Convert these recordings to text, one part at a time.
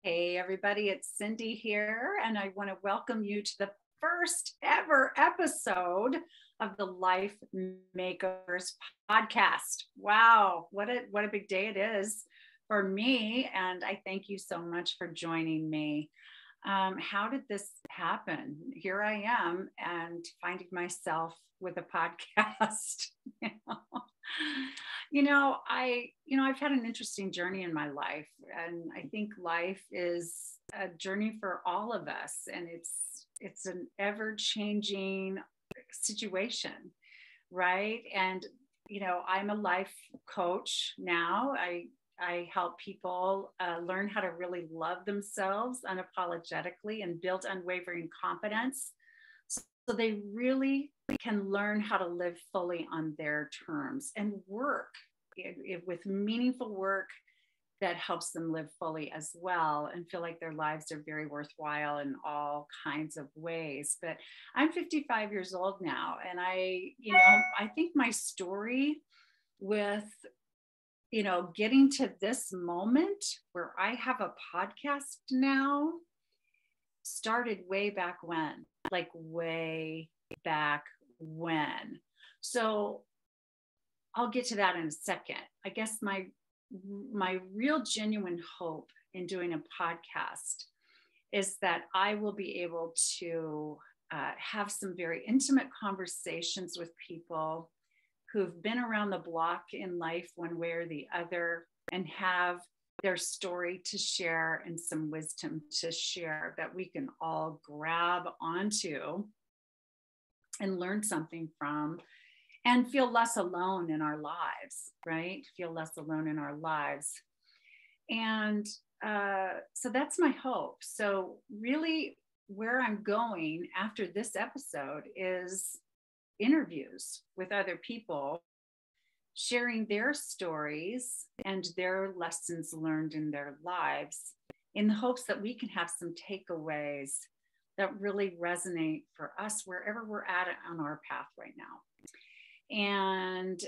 Hey, everybody, it's Cindy here, and I want to welcome you to the first ever episode of the Life Makeovers Podcast. Wow, what a big day it is for me, and I thank you so much for joining me. How did this happen? Here I am, and finding myself with a podcast. you know? I've had an interesting journey in my life, and I think life is a journey for all of us, and it's an ever-changing situation, right? And I'm a life coach now. I help people learn how to really love themselves unapologetically and build unwavering confidence so they really can learn how to live fully on their terms and work with meaningful work that helps them live fully as well and feel like their lives are very worthwhile in all kinds of ways. But I'm 55 years old now, and I think my story with getting to this moment where I have a podcast now started way back when, like way back when. So I'll get to that in a second. I guess my real genuine hope in doing a podcast is that I will be able to have some very intimate conversations with people who've been around the block in life one way or the other and have their story to share and some wisdom to share that we can all grab onto and learn something from and feel less alone in our lives, right? Feel less alone in our lives. And so that's my hope. So really where I'm going after this episode is interviews with other people, sharing their stories and their lessons learned in their lives in the hopes that we can have some takeaways that really resonate for us wherever we're at on our path right now. And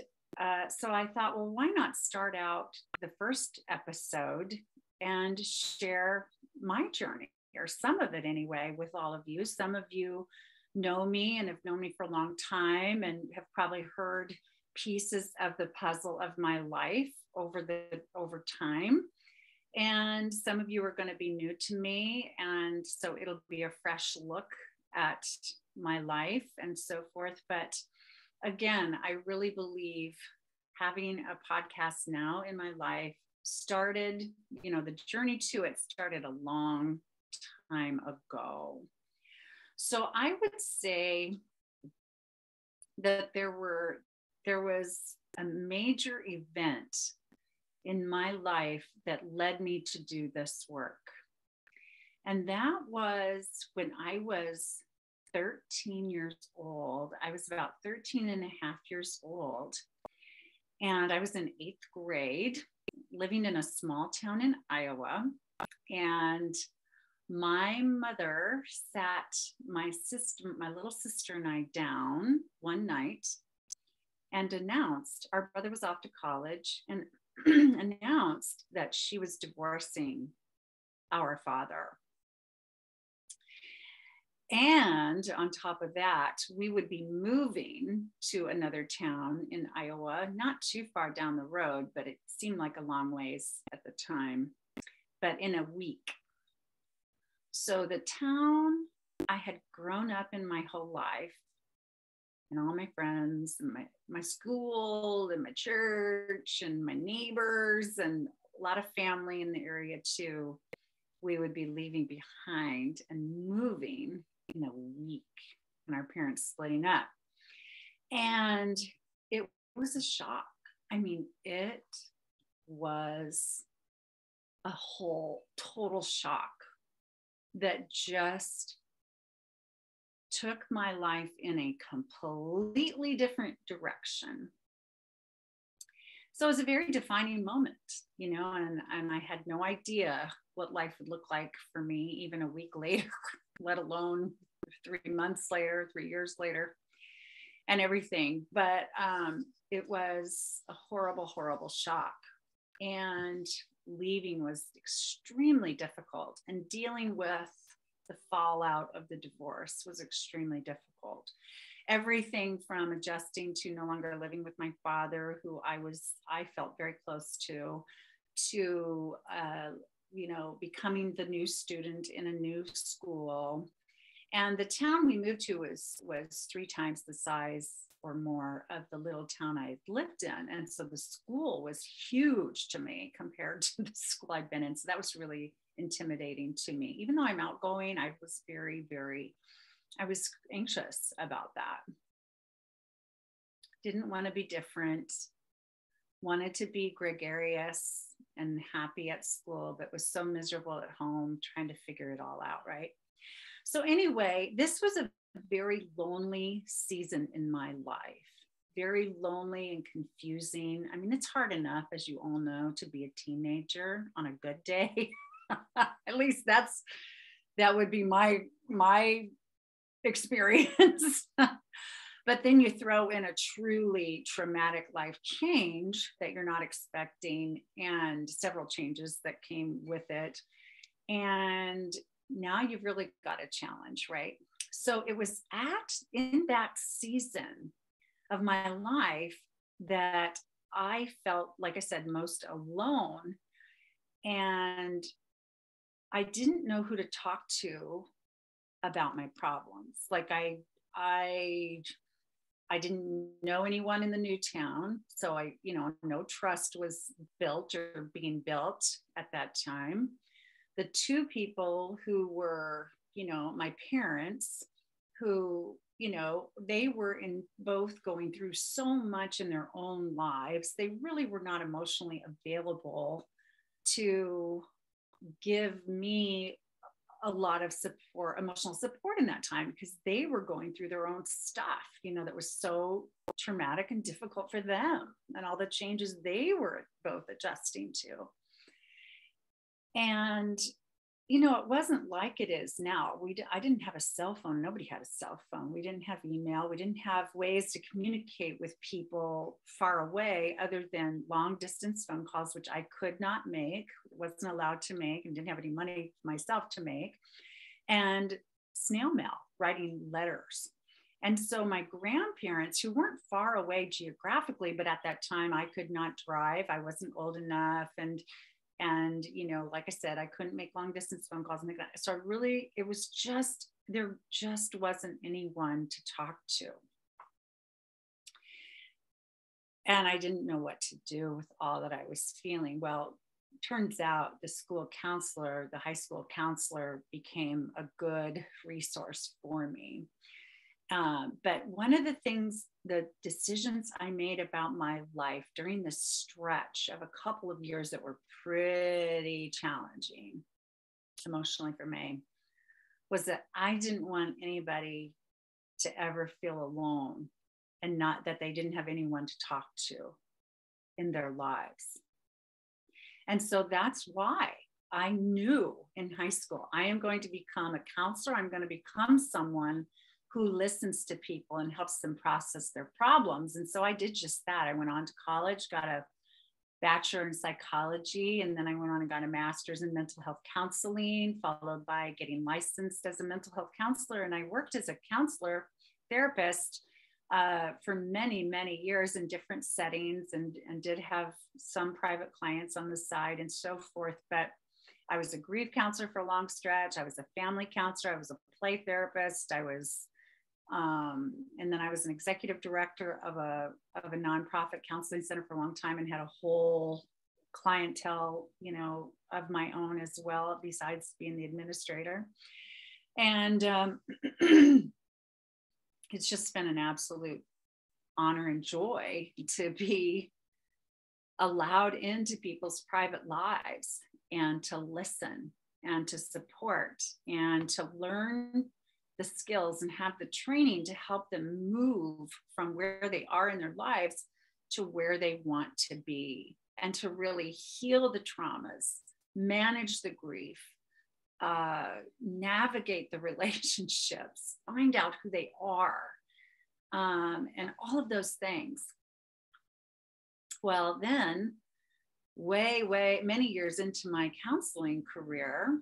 so I thought, well, why not start out the first episode and share my journey, or some of it anyway, with all of you. Some of you know me and have known me for a long time and have probably heard pieces of the puzzle of my life over time. And some of you are going to be new to me. And so it'll be a fresh look at my life and so forth. But again, I really believe having a podcast now in my life started, the journey to it started a long time ago. So I would say that there was a major event in my life that led me to do this work. And that was when I was 13 years old. I was about 13 and a half years old. And I was in 8th grade, living in a small town in Iowa. And my mother sat my little sister and I down one night and announced, our brother was off to college, and announced that she was divorcing our father. And on top of that, we would be moving to another town in Iowa, not too far down the road, but it seemed like a long ways at the time, but in a week. So the town I had grown up in my whole life, and all my friends and my school and my church and my neighbors and a lot of family in the area too, we would be leaving behind and moving in a week, and our parents splitting up. And it was a shock. I mean, it was a whole total shock that just took my life in a completely different direction. So it was a very defining moment, and I had no idea what life would look like for me even a week later, let alone 3 months later, 3 years later, and everything. But it was a horrible, horrible shock. And leaving was extremely difficult, and dealing with the fallout of the divorce was extremely difficult. Everything from adjusting to no longer living with my father, who I felt very close to becoming the new student in a new school. And the town we moved to was 3 times the size or more of the little town I lived in. And so the school was huge to me compared to the school I'd been in. So that was really intimidating to me. Even though I'm outgoing, I was I was anxious about that. Didn't want to be different, wanted to be gregarious and happy at school, but was so miserable at home trying to figure it all out, right? So anyway, this was a very lonely season in my life, very lonely and confusing. I mean, it's hard enough, as you all know, to be a teenager on a good day. At least that would be my experience. But then you throw in a truly traumatic life change that you're not expecting, and several changes that came with it. And now you've really got a challenge, right? So it was in that season of my life that I felt, like I said, most alone. And I didn't know who to talk to about my problems. Like I didn't know anyone in the new town. So no trust was built or being built at that time. The 2 people who were, my parents, who, they were both going through so much in their own lives. They really were not emotionally available to give me a lot of support, emotional support in that time, because they were going through their own stuff, that was so traumatic and difficult for them, and all the changes they were both adjusting to. And, it wasn't like it is now. I didn't have a cell phone. Nobody had a cell phone. We didn't have email. We didn't have ways to communicate with people far away other than long distance phone calls, which I could not make, wasn't allowed to make, and didn't have any money myself to make, and snail mail, writing letters. And so my grandparents, who weren't far away geographically, but at that time I could not drive. I wasn't old enough. And like I said, I couldn't make long distance phone calls and like that. So there just wasn't anyone to talk to. And I didn't know what to do with all that I was feeling. Well, turns out the high school counselor became a good resource for me. But one of the decisions I made about my life during the stretch of a couple of years that were pretty challenging emotionally for me was that I didn't want anybody to ever feel alone, and not that they didn't have anyone to talk to in their lives. And so that's why I knew in high school, I am going to become a counselor. I'm going to become someone who listens to people and helps them process their problems. And so I did just that. I went on to college, got a bachelor in psychology, and then I went on and got a master's in mental health counseling, followed by getting licensed as a mental health counselor. And I worked as a counselor therapist for many, many years in different settings, and did have some private clients on the side and so forth. But I was a grief counselor for a long stretch. I was a family counselor. I was a play therapist. And then I was an executive director of a nonprofit counseling center for a long time, and had a whole clientele, of my own as well, besides being the administrator. And it's just been an absolute honor and joy to be allowed into people's private lives, and to listen and to support and to learn the skills and have the training to help them move from where they are in their lives to where they want to be, and to really heal the traumas, manage the grief, navigate the relationships, find out who they are, and all of those things. Well, then way many years into my counseling career,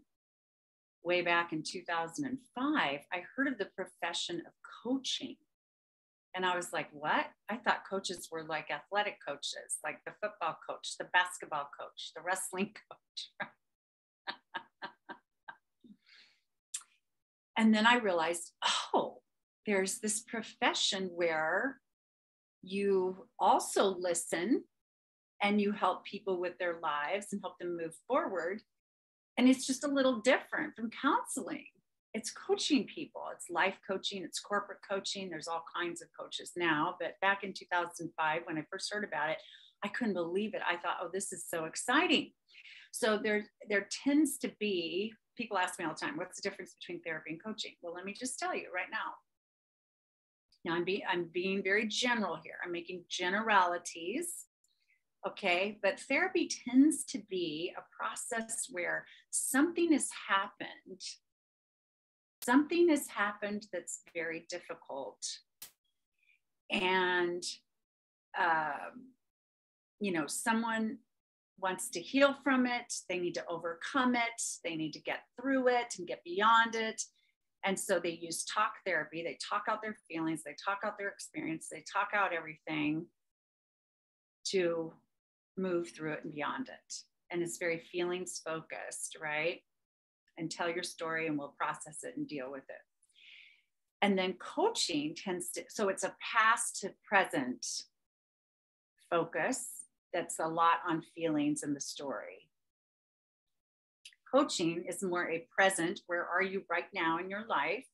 way back in 2005, I heard of the profession of coaching. And I was like, what? I thought coaches were like athletic coaches, like the football coach, the basketball coach, the wrestling coach. And then I realized, oh, there's this profession where you also listen and you help people with their lives and help them move forward. And it's just a little different from counseling. It's coaching people. It's life coaching. It's corporate coaching. There's all kinds of coaches now. But back in 2005, when I first heard about it, I couldn't believe it. I thought, oh, this is so exciting. So there tends to be, people ask me all the time, what's the difference between therapy and coaching? Well, let me just tell you right now. Now I'm being very general here. I'm making generalities. Okay, but therapy tends to be a process where something has happened that's very difficult. And, someone wants to heal from it. They need to overcome it. They need to get through it and get beyond it. And so they use talk therapy. They talk out their feelings. They talk out their experience. They talk out everything to move through it and beyond it. And it's very feelings focused, right? And tell your story and we'll process it and deal with it. And then coaching tends to, so it's a past to present focus that's a lot on feelings and the story. Coaching is more a present, where are you right now in your life?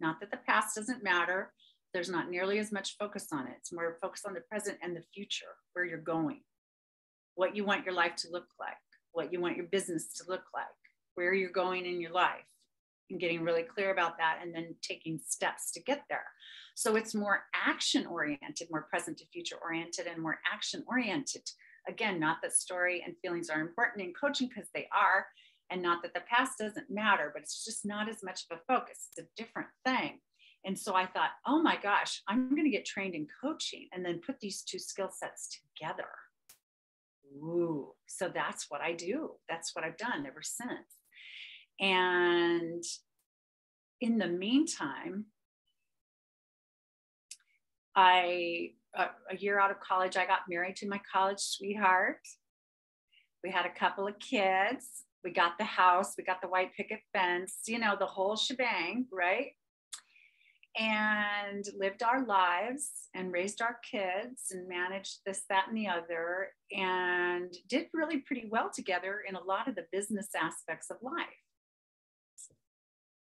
Not that the past doesn't matter. There's not nearly as much focus on it. It's more focus on the present and the future, where you're going, what you want your life to look like, what you want your business to look like, where you're going in your life, and getting really clear about that, and then taking steps to get there. So it's more action oriented, more present to future oriented, and more action oriented. Again, not that story and feelings are important in coaching, because they are, and not that the past doesn't matter, but it's just not as much of a focus. It's a different thing. And so I thought, oh my gosh, I'm going to get trained in coaching and then put these two skill sets together. Ooh, so that's what I do. That's what I've done ever since. And in the meantime, a year out of college, I got married to my college sweetheart. We had a couple of kids. We got the house. We got the white picket fence, the whole shebang, right? And lived our lives and raised our kids and managed this, that, and the other, and did really pretty well together in a lot of the business aspects of life.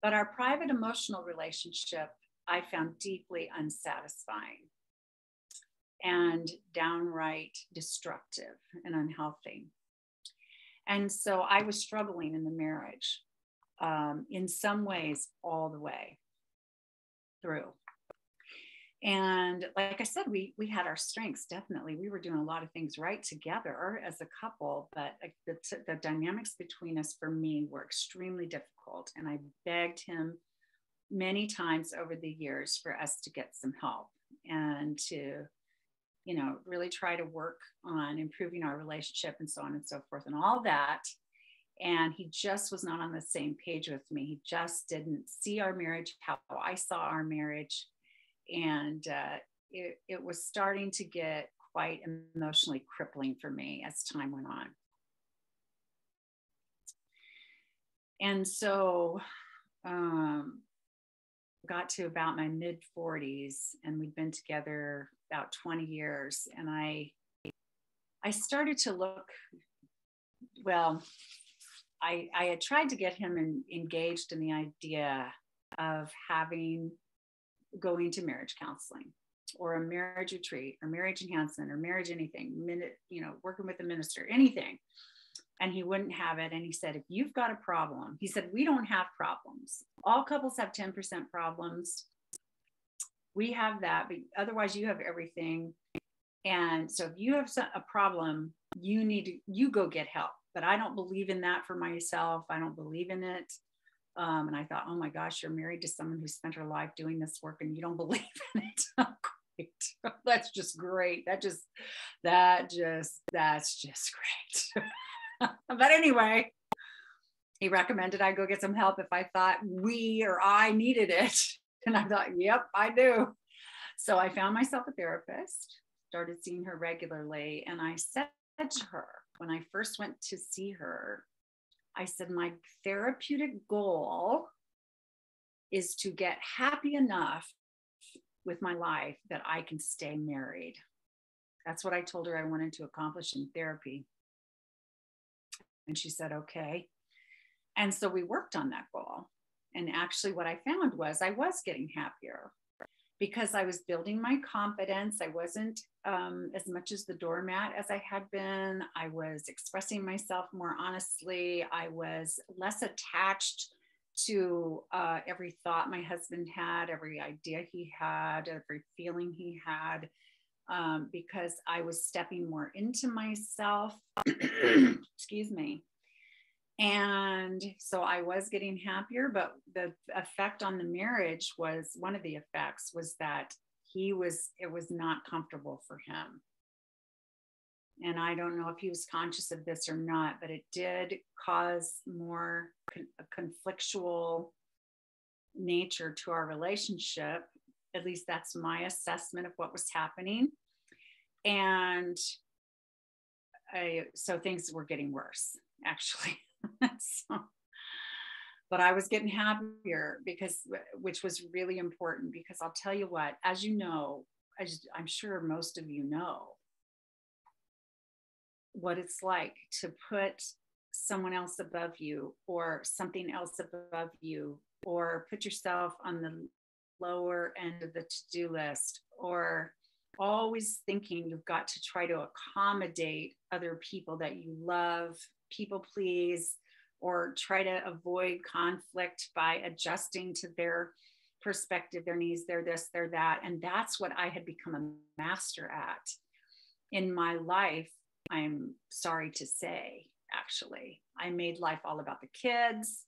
But our private emotional relationship, I found deeply unsatisfying and downright destructive and unhealthy. And so I was struggling in the marriage, in some ways, all the way through. And like I said, we had our strengths, definitely. We were doing a lot of things right together as a couple, but the dynamics between us, for me, were extremely difficult. And I begged him many times over the years for us to get some help and to, really try to work on improving our relationship and so on and so forth and all that. And he just was not on the same page with me. He just didn't see our marriage how I saw our marriage. And it was starting to get quite emotionally crippling for me as time went on. And so got to about my mid 40s, and we'd been together about 20 years. And I started to look, well, I had tried to get him engaged in the idea of going to marriage counseling or a marriage retreat or marriage enhancement or marriage anything, working with a minister, anything. And he wouldn't have it. And he said, if you've got a problem, he said, we don't have problems. All couples have 10% problems. We have that, but otherwise you have everything. And so if you have a problem, you go get help. But I don't believe in that for myself. I don't believe in it. And I thought, oh my gosh, you're married to someone who spent her life doing this work and you don't believe in it. Of That's just great. That's just great. But anyway, he recommended I go get some help if I thought we or I needed it. And I thought, yep, I do. So I found myself a therapist, started seeing her regularly. And I said to her, when I first went to see her, I said, my therapeutic goal is to get happy enough with my life that I can stay married. That's what I told her I wanted to accomplish in therapy. And she said, okay. And so we worked on that goal. And actually what I found was I was getting happier because I was building my confidence. I wasn't as much as the doormat as I had been. I was expressing myself more honestly. I was less attached to every thought my husband had, every idea he had, every feeling he had, because I was stepping more into myself. Excuse me. And so I was getting happier, but the effect on the marriage was, one of the effects was that it was not comfortable for him. And I don't know if he was conscious of this or not, but it did cause more a conflictual nature to our relationship. At least that's my assessment of what was happening. And so things were getting worse, actually. But I was getting happier which was really important, because I'll tell you what, as you know, I'm sure most of you know what it's like to put someone else above you or something else above you, or put yourself on the lower end of the to-do list, or always thinking you've got to try to accommodate other people that you love, people please, or try to avoid conflict by adjusting to their perspective, their needs, their this, their that. And that's what I had become a master at in my life. I'm sorry to say, actually, I made life all about the kids,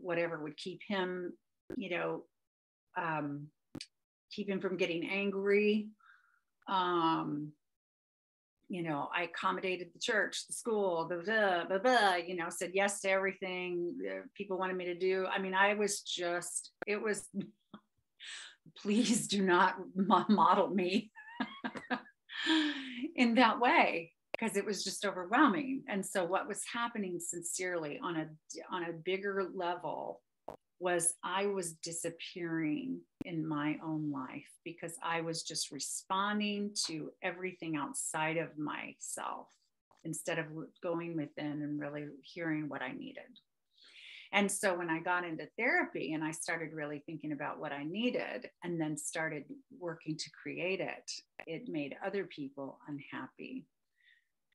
whatever would keep him, keep him from getting angry. I accommodated the church, the school, said yes to everything people wanted me to do. I mean, please do not model me in that way, because it was just overwhelming. And so what was happening sincerely on a bigger level was I was disappearing in my own life, because I was just responding to everything outside of myself instead of going within and really hearing what I needed. And so when I got into therapy and I started really thinking about what I needed and then started working to create it, it made other people unhappy.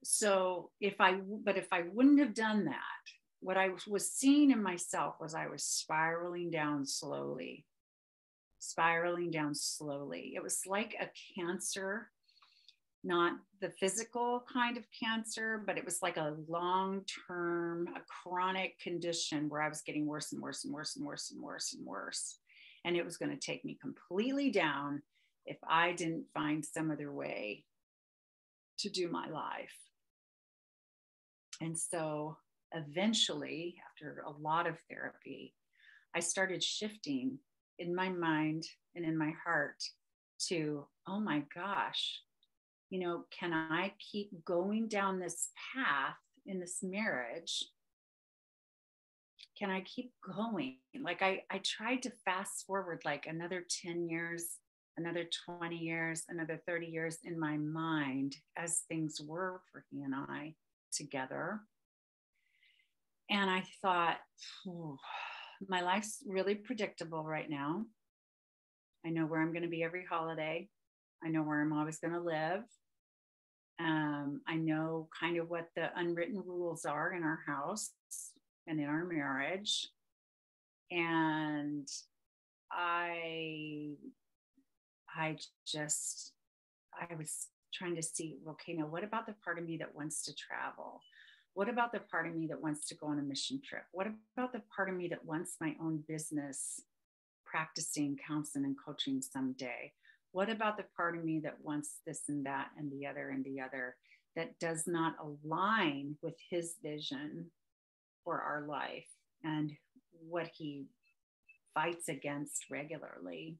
So if I wouldn't have done that, what I was seeing in myself was I was spiraling down slowly. It was like a cancer, not the physical kind of cancer, but it was like a long-term, a chronic condition where I was getting worse and worse and worse and worse and worse and worse. And it was going to take me completely down if I didn't find some other way to do my life. And so eventually, after a lot of therapy, I started shifting in my mind and in my heart to, oh my gosh, can I keep going down this path in this marriage? Can I keep going? Like I tried to fast forward like another 10 years, another 20 years, another 30 years in my mind as things were for he and I together. And I thought, my life's really predictable right now. I know where I'm going to be every holiday. I know where I'm always going to live. I know kind of what the unwritten rules are in our house and in our marriage. And I was trying to see, okay, now what about the part of me that wants to travel? What about the part of me that wants to go on a mission trip? What about the part of me that wants my own business, practicing counseling and coaching someday? What about the part of me that wants this and that and the other that does not align with his vision for our life and what he fights against regularly?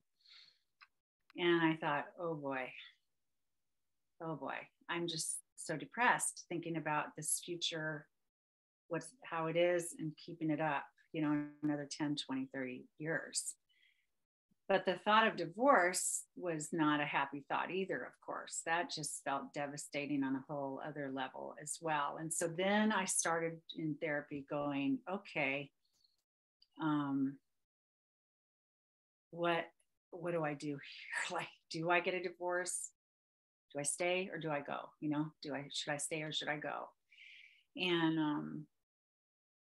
And I thought, oh boy, I'm just so depressed thinking about this future, how it is, and keeping it up, another 10, 20, 30 years. But the thought of divorce was not a happy thought either, of course. That just felt devastating on a whole other level as well. And so then I started in therapy going, okay, what do I do here? Like, do I get a divorce? Do I stay or do I go? Should I stay or should I go? And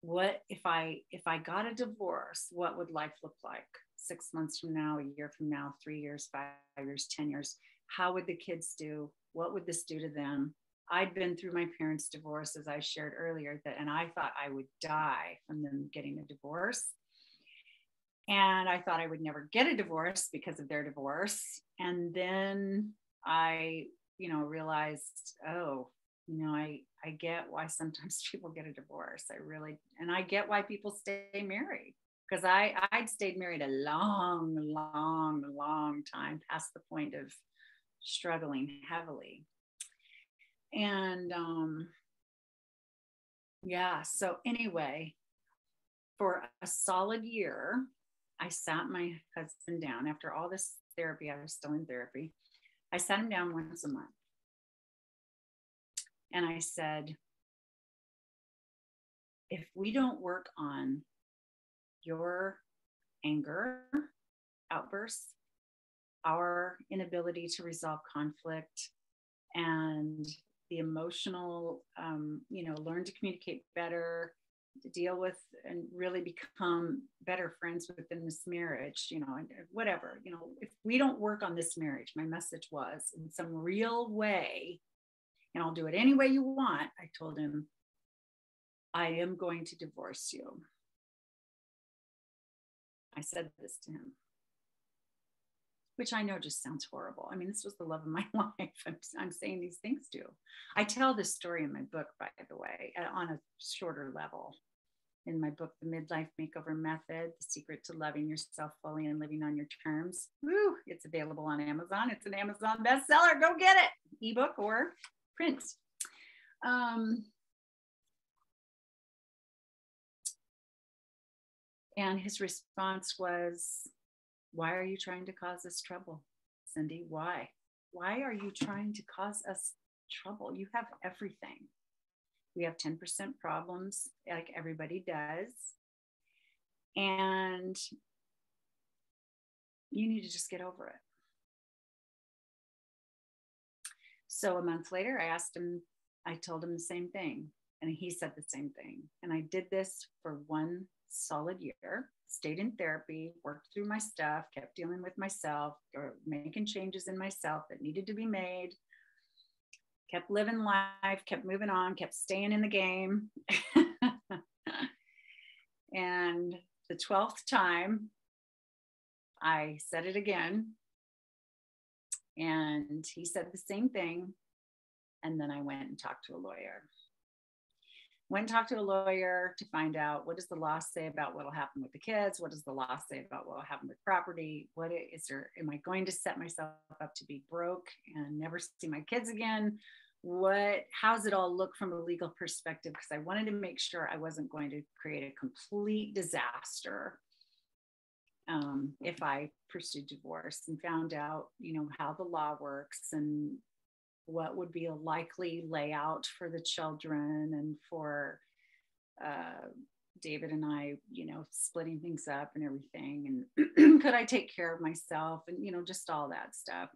what if I got a divorce, what would life look like 6 months from now, a year from now, 3 years, 5 years, 10 years? How would the kids do? What would this do to them? I'd been through my parents' divorce, as I shared earlier, and I thought I would die from them getting a divorce. And I thought I would never get a divorce because of their divorce. And then I, realized, I get why sometimes people get a divorce. And I get why people stay married, because I'd stayed married a long, long, long time, past the point of struggling heavily. And so anyway, for a solid year, I sat my husband down. After all this therapy, I was still in therapy. I sat him down once a month. And I said, if we don't work on your anger outbursts, our inability to resolve conflict, and the emotional, learn to communicate better, to deal with and really become better friends within this marriage, and whatever, if we don't work on this marriage, my message was, in some real way, and I'll do it any way you want, I told him, I am going to divorce you. I said this to him, which I know just sounds horrible. I mean, this was the love of my life. I'm saying these things to. I tell this story in my book, by the way, on a shorter level. In my book, The Midlife Makeover Method, The Secret to Loving Yourself Fully and Living on Your Terms. Woo, it's available on Amazon. It's an Amazon bestseller. Go get it, ebook or print. And his response was, why are you trying to cause us trouble, Cindy? Why? Why are you trying to cause us trouble? You have everything. We have 10% problems, like everybody does. And you need to just get over it. So a month later, I told him the same thing. And he said the same thing. And I did this for one solid year, stayed in therapy, worked through my stuff, kept dealing with myself, or making changes in myself that needed to be made, kept living life, kept moving on, kept staying in the game. And the 12th time, I said it again. And he said the same thing. And then I went and talked to a lawyer. To find out, what does the law say about what will happen with the kids? What does the law say about what will happen with property? Am I going to set myself up to be broke and never see my kids again? How's it all look from a legal perspective? Because I wanted to make sure I wasn't going to create a complete disaster if I pursued divorce, and found out, how the law works and what would be a likely layout for the children and for David and I, splitting things up and everything. And could I take care of myself and, just all that stuff.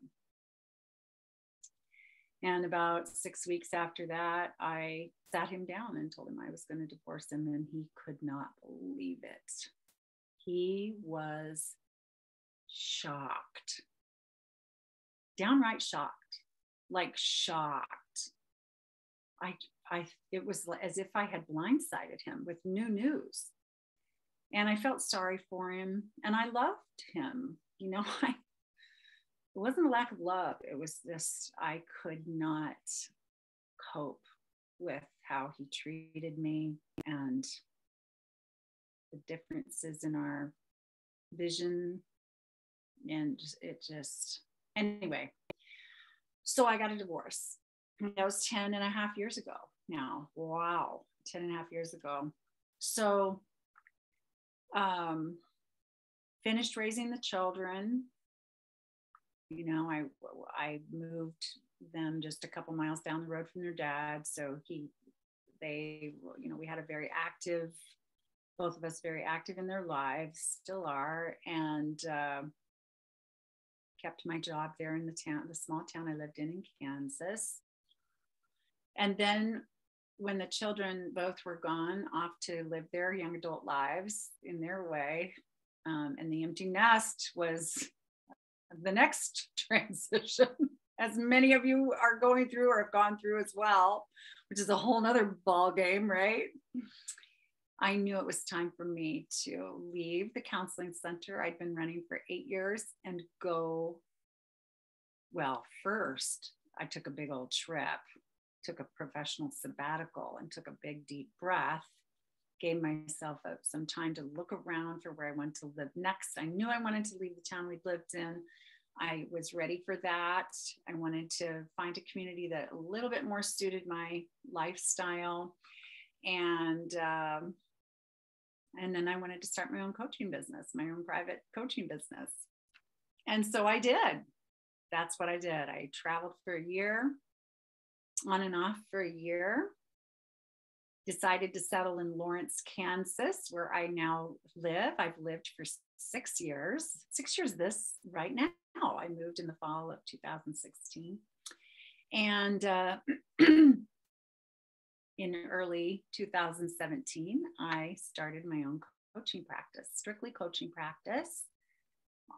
And about 6 weeks after that, I sat him down and told him I was going to divorce him, and he could not believe it. He was shocked, downright shocked. Like shocked. It was as if I had blindsided him with new news. And I felt sorry for him, and I loved him. it wasn't a lack of love. It was this, I could not cope with how he treated me and the differences in our vision. And anyway, so I got a divorce. That was 10 and a half years ago now. Wow. 10 and a half years ago. So, finished raising the children. I moved them just a couple miles down the road from their dad. So we had a very active, both of us very active in their lives, still are, and kept my job there in the small town I lived in Kansas. And then when the children both were gone off to live their young adult lives in their way, and the empty nest was the next transition, as many of you are going through or have gone through as well, which is a whole nother ball game, right? I knew it was time for me to leave the counseling center I'd been running for 8 years and go. Well, first, I took a big old trip, took a professional sabbatical, and took a big deep breath, gave myself some time to look around for where I wanted to live next. I knew I wanted to leave the town we lived in. I was ready for that. I wanted to find a community that a little bit more suited my lifestyle. And then I wanted to start my own coaching business, my own private coaching business. And so I did. That's what I did. I traveled for a year, on and off for a year, decided to settle in Lawrence, Kansas, where I now live. I've lived for 6 years, this right now. I moved in the fall of 2016. And in early 2017, I started my own coaching practice, strictly coaching practice,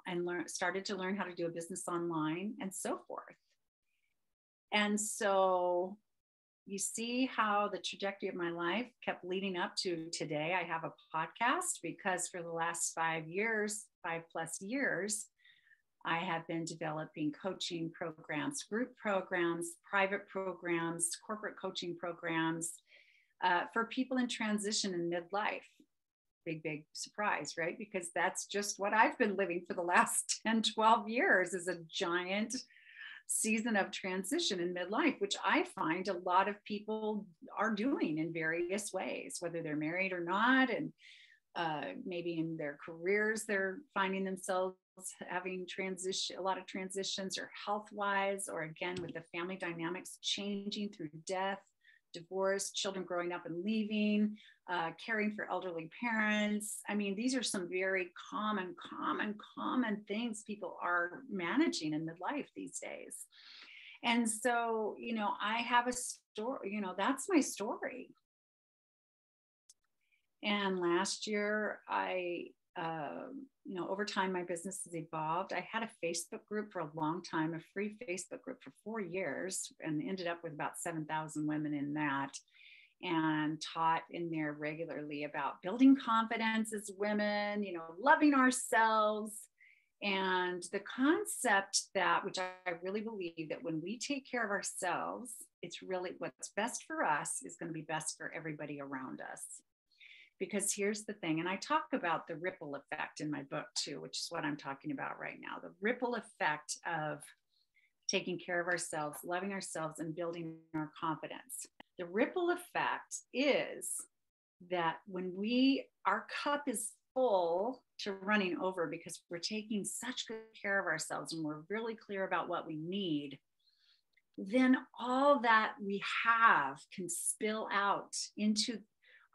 and started to learn how to do a business online and so forth. And so you see how the trajectory of my life kept leading up to today. I have a podcast because for the last 5 plus years, I have been developing coaching programs, group programs, private programs, corporate coaching programs for people in transition in midlife. Big surprise, right? Because that's just what I've been living for the last 10, 12 years, is a giant season of transition in midlife, which I find a lot of people are doing in various ways, whether they're married or not. And maybe in their careers, they're finding themselves having a lot of transitions, or health-wise, or again, with the family dynamics changing through death, divorce, children growing up and leaving, caring for elderly parents. I mean, these are some very common things people are managing in midlife these days. And so, I have a story, that's my story. And last year, over time, my business has evolved. I had a Facebook group for a long time, a free Facebook group for 4 years, and ended up with about 7,000 women in that, and taught in there regularly about building confidence as women, loving ourselves. And the concept which I really believe, that when we take care of ourselves, it's really what's best for us is going to be best for everybody around us. Because here's the thing, and I talk about the ripple effect in my book too, which is what I'm talking about right now, the ripple effect of taking care of ourselves, loving ourselves, and building our confidence. The ripple effect is that when our cup is full to running over because we're taking such good care of ourselves and we're really clear about what we need, then all that we have can spill out into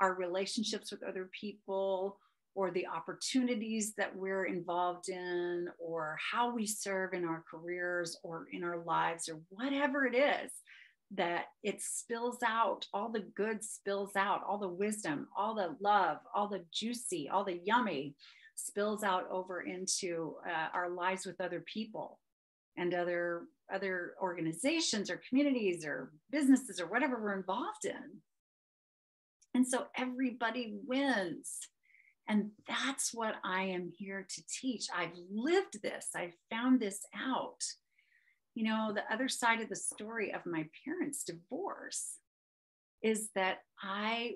our relationships with other people, or the opportunities that we're involved in, or how we serve in our careers or in our lives, or whatever it is, that it spills out, all the good spills out, all the wisdom, all the love, all the juicy, all the yummy spills out over into our lives with other people and other organizations or communities or businesses or whatever we're involved in. And so everybody wins. And that's what I am here to teach. I've lived this, I've found this out. You know, the other side of the story of my parents' divorce is that I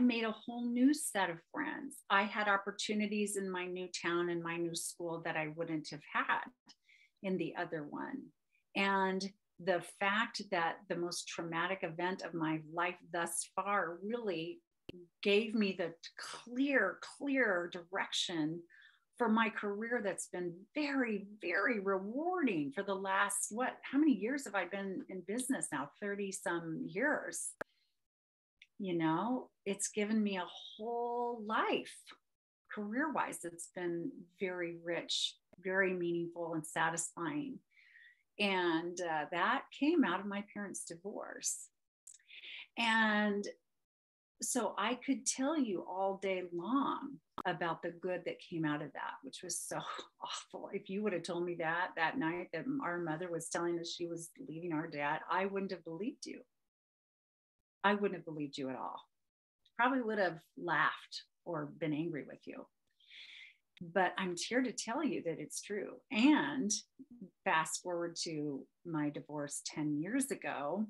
made a whole new set of friends. I had opportunities in my new town and my new school that I wouldn't have had in the other one. And the fact that the most traumatic event of my life thus far really gave me the clear direction for my career that's been very, very rewarding for the last, how many years have I been in business now? 30 some years. You know, it's given me a whole life career-wise. It's been very rich, very meaningful and satisfying. And that came out of my parents' divorce. And so I could tell you all day long about the good that came out of that, which was so awful. If you would have told me that night that our mother was telling us she was leaving our dad, I wouldn't have believed you. I wouldn't have believed you at all. Probably would have laughed or been angry with you. But I'm here to tell you that it's true. And fast forward to my divorce 10 years ago,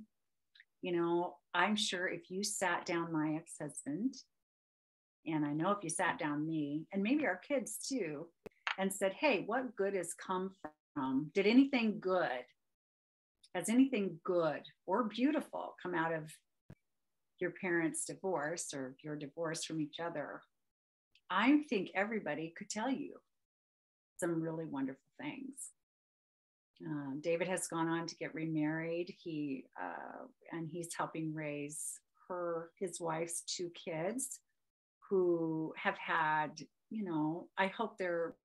you know, I'm sure if you sat down my ex-husband, and I know if you sat down me, and maybe our kids too, and said, hey, what good has come from, has anything good or beautiful come out of your parents' divorce or your divorce from each other? I think everybody could tell you some really wonderful things. David has gone on to get remarried. And he's helping raise his wife's 2 kids who have had, you know, I hope they're,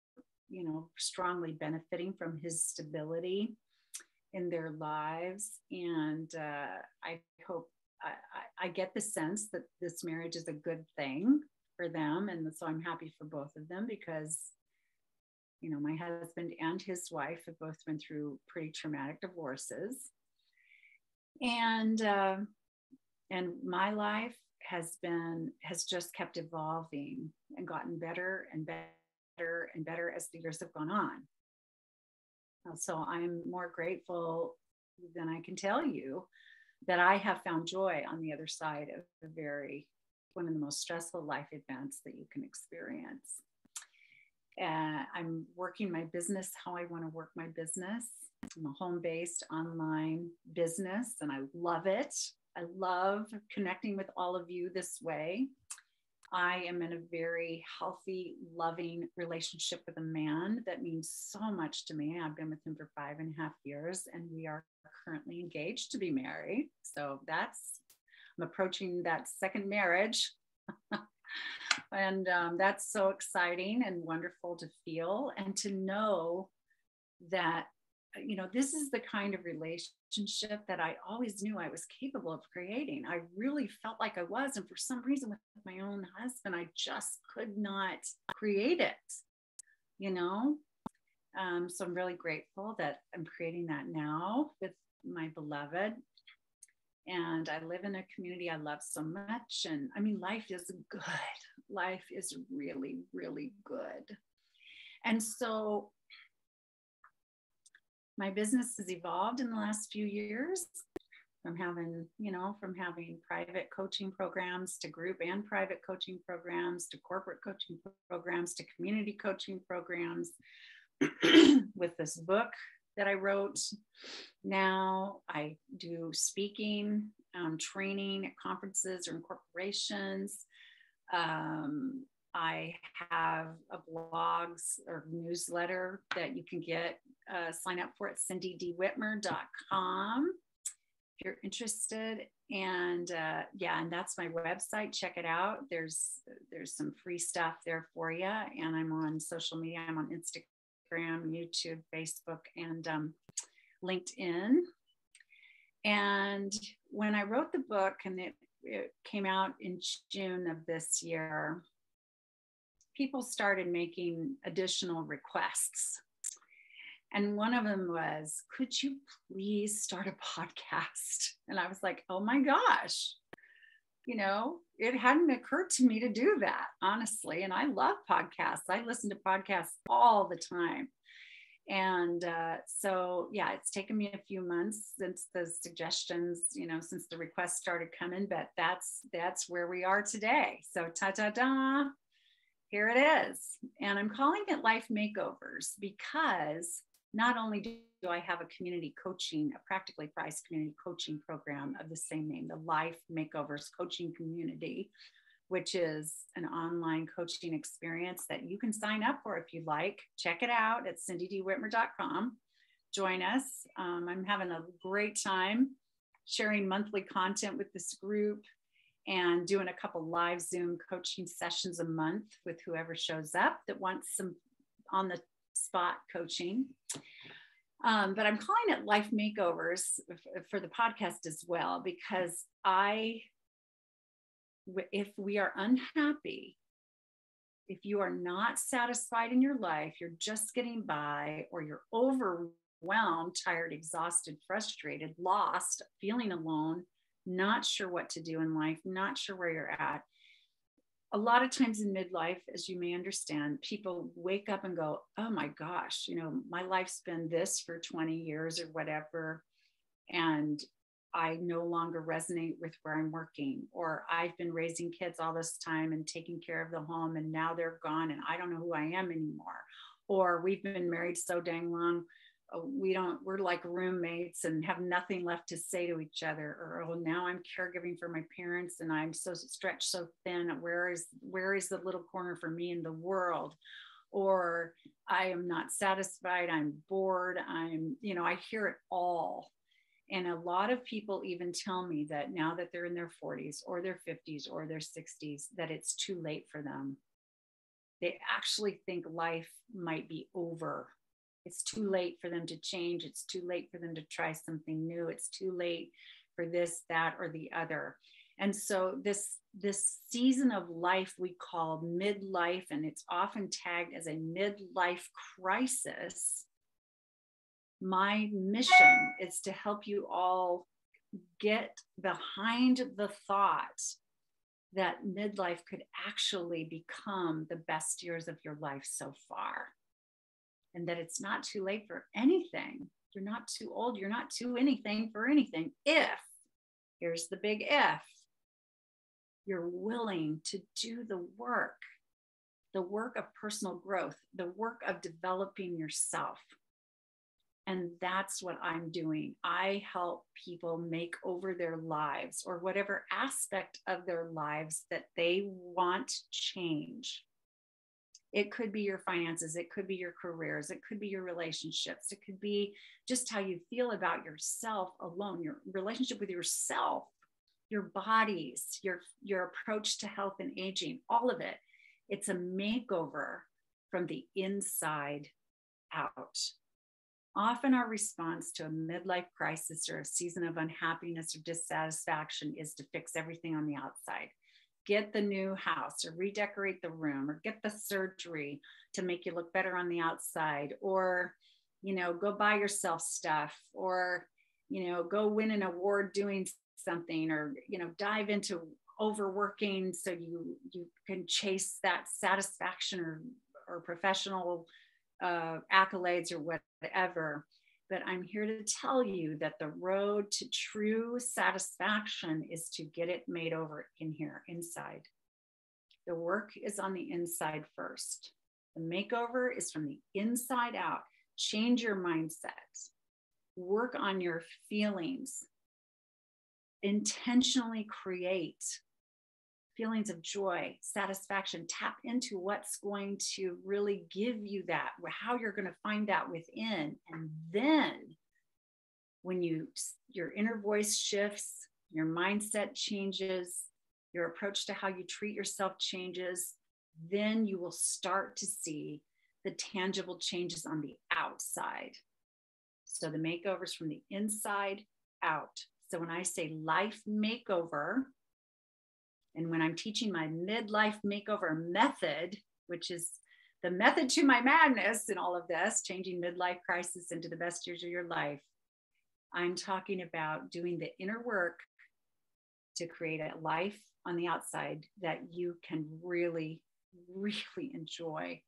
you know, strongly benefiting from his stability in their lives. And I hope, I get the sense that this marriage is a good thing for them. And so I'm happy for both of them because, you know, my husband and his wife have both been through pretty traumatic divorces. And my life has just kept evolving and gotten better and better and better as the years have gone on. So I'm more grateful than I can tell you that I have found joy on the other side of one of the most stressful life events that you can experience. I'm working my business how I want to work my business. I'm a home-based online business, and I love it. I love connecting with all of you this way. I am in a very healthy, loving relationship with a man that means so much to me. I've been with him for 5.5 years, and we are currently engaged to be married. So I'm approaching that second marriage. And that's so exciting and wonderful to feel and to know that, you know, this is the kind of relationship that I always knew I was capable of creating. I really felt like I was. And for some reason with my own husband, I just could not create it, you know? So I'm really grateful that I'm creating that now with my beloved. And I live in a community I love so much. And I mean, life is good. Life is really, really good. And so my business has evolved in the last few years from having private coaching programs to group and private coaching programs to corporate coaching programs to community coaching programs with this book that I wrote. Now I do speaking, training at conferences or in corporations. I have a blogs or newsletter that you can sign up for at cindydwhitmer.com if you're interested. And and that's my website. Check it out. There's some free stuff there for you. And I'm on social media. I'm on Instagram, YouTube, Facebook, and LinkedIn. And when I wrote the book, and it came out in June of this year, people started making additional requests. And one of them was, could you please start a podcast? And I was like, oh my gosh, it hadn't occurred to me to do that, honestly. And I love podcasts. I listen to podcasts all the time. And so, yeah, it's taken me a few months since the suggestions, since the requests started coming, but that's where we are today. So ta-da-da, here it is. And I'm calling it Life Makeovers because not only do I have a community coaching, a practically priced community coaching program of the same name, the Life Makeovers Coaching Community, which is an online coaching experience that you can sign up for if you'd like. Check it out at cindydwhitmer.com. Join us. I'm having a great time sharing monthly content with this group and doing a couple live Zoom coaching sessions a month with whoever shows up that wants some on the spot coaching. But I'm calling it Life Makeovers for the podcast as well, because if we are unhappy, if you are not satisfied in your life, you're just getting by, or you're overwhelmed, tired, exhausted, frustrated, lost, feeling alone, not sure what to do in life, not sure where you're at. A lot of times in midlife, as you may understand, people wake up and go, oh my gosh, my life's been this for 20 years or whatever, and I no longer resonate with where I'm working, or I've been raising kids all this time and taking care of the home, and now they're gone and I don't know who I am anymore. Or we've been married so dang long, we're like roommates and have nothing left to say to each other. Or, oh, now I'm caregiving for my parents and I'm so stretched so thin. Where is the little corner for me in the world? Or I am not satisfied. I'm bored. I hear it all. And a lot of people even tell me that now that they're in their 40s or their 50s or their 60s, that it's too late for them. They actually think life might be over. It's too late for them to change. It's too late for them to try something new. It's too late for this, that, or the other. And so this season of life we call midlife, and it's often tagged as a midlife crisis. My mission is to help you all get behind the thought that midlife could actually become the best years of your life so far, and that it's not too late for anything. You're not too old. You're not too anything for anything. Here's the big if, you're willing to do the work of personal growth, the work of developing yourself. And that's what I'm doing. I help people make over their lives, or whatever aspect of their lives that they want change. It could be your finances. It could be your careers. It could be your relationships. It could be just how you feel about yourself alone, your relationship with yourself, your bodies, your approach to health and aging, all of it. It's a makeover from the inside out. Often our response to a midlife crisis or a season of unhappiness or dissatisfaction is to fix everything on the outside. Get the new house, or redecorate the room, or get the surgery to make you look better on the outside, or, go buy yourself stuff, or, go win an award doing something, or, dive into overworking so you can chase that satisfaction or professional accolades or whatever. But I'm here to tell you that the road to true satisfaction is to get it made over in here, inside. The work is on the inside first. The makeover is from the inside out. Change your mindset. Work on your feelings. Intentionally create feelings of joy, satisfaction. Tap into what's going to really give you that, how you're going to find that within. And then when your inner voice shifts, your mindset changes, your approach to how you treat yourself changes, then you will start to see the tangible changes on the outside. So the makeovers from the inside out. So when I say life makeover, and when I'm teaching my midlife makeover method, which is the method to my madness in all of this, changing midlife crisis into the best years of your life, I'm talking about doing the inner work to create a life on the outside that you can really, really enjoy.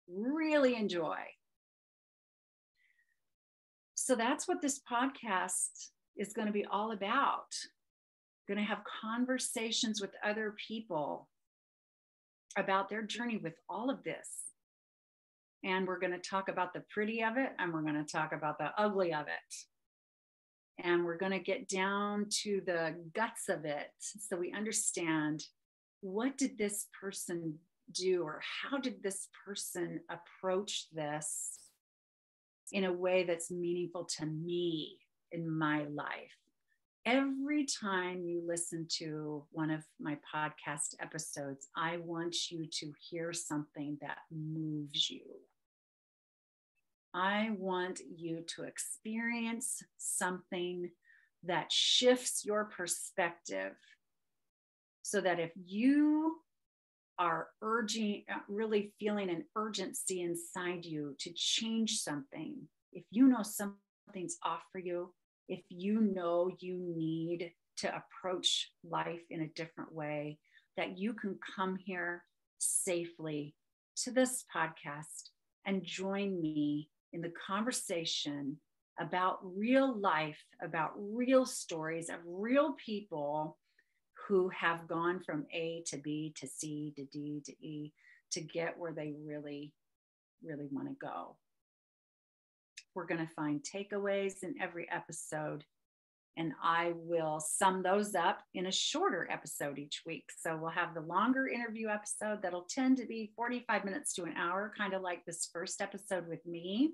Really enjoy. So that's what this podcast is going to be all about. I'm going to have conversations with other people about their journey with all of this. And we're going to talk about the pretty of it, and we're going to talk about the ugly of it. And we're going to get down to the guts of it so we understand, what did this person do, or how did this person approach this in a way that's meaningful to me in my life. Every time you listen to one of my podcast episodes, I want you to hear something that moves you. I want you to experience something that shifts your perspective, so that if you are really feeling an urgency inside you to change something, if you know something's off for you, if you know you need to approach life in a different way, that you can come here safely to this podcast and join me in the conversation about real life, about real stories of real people who have gone from A to B to C to D to E to get where they really, really want to go. We're going to find takeaways in every episode, and I will sum those up in a shorter episode each week. So we'll have the longer interview episode that'll tend to be 45 minutes to an hour, kind of like this first episode with me.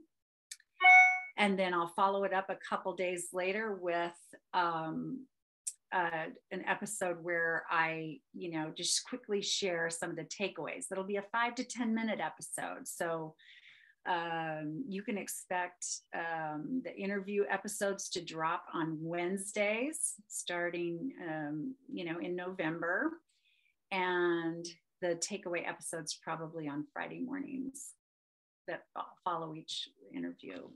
And then I'll follow it up a couple days later with an episode where I, just quickly share some of the takeaways. That'll be a 5 to 10 minute episode. So you can expect the interview episodes to drop on Wednesdays starting, in November, and the takeaway episodes probably on Friday mornings that follow each interview.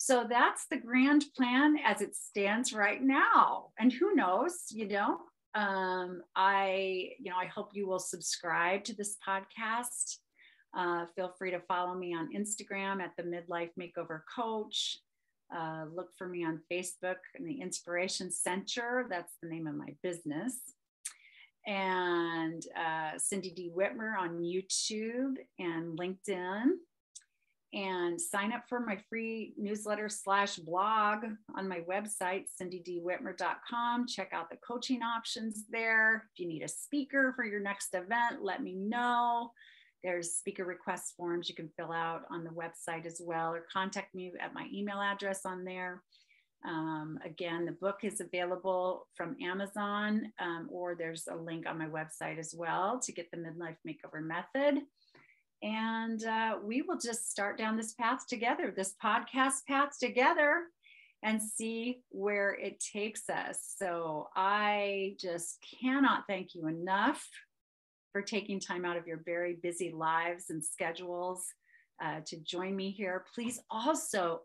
So that's the grand plan as it stands right now. And who knows, I hope you will subscribe to this podcast. Feel free to follow me on Instagram at the Midlife Makeover Coach. Look for me on Facebook in the Inspiration Center. That's the name of my business. And Cindy D. Whitmer on YouTube and LinkedIn. And sign up for my free newsletter / blog on my website, cindydwhitmer.com. Check out the coaching options there. If you need a speaker for your next event, let me know. There's speaker request forms you can fill out on the website as well, or contact me at my email address on there. Again, the book is available from Amazon, or there's a link on my website as well to get the Midlife Makeover Method. And we will just start down this path together, this podcast path together, and see where it takes us. So I just cannot thank you enough for taking time out of your very busy lives and schedules to join me here. Please also,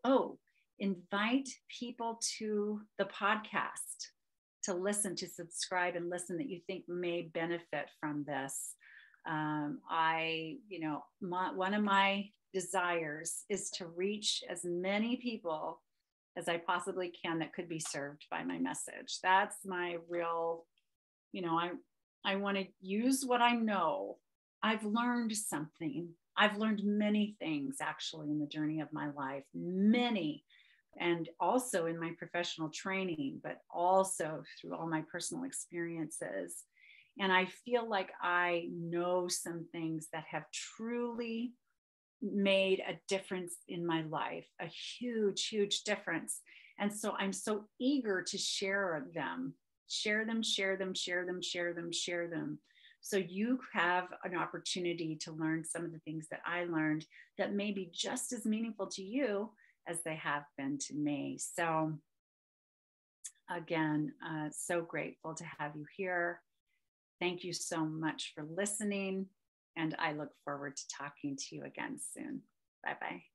invite people to the podcast to listen, to subscribe and listen, that you think may benefit from this. One of my desires is to reach as many people as I possibly can that could be served by my message. That's my real, I want to use what I know. I've learned something. I've learned many things actually in the journey of my life, many, and also in my professional training, but also through all my personal experiences. And I feel like I know some things that have truly made a difference in my life, a huge, huge difference. And so I'm so eager to share them. So you have an opportunity to learn some of the things that I learned that may be just as meaningful to you as they have been to me. So again, so grateful to have you here. Thank you so much for listening, and I look forward to talking to you again soon. Bye-bye.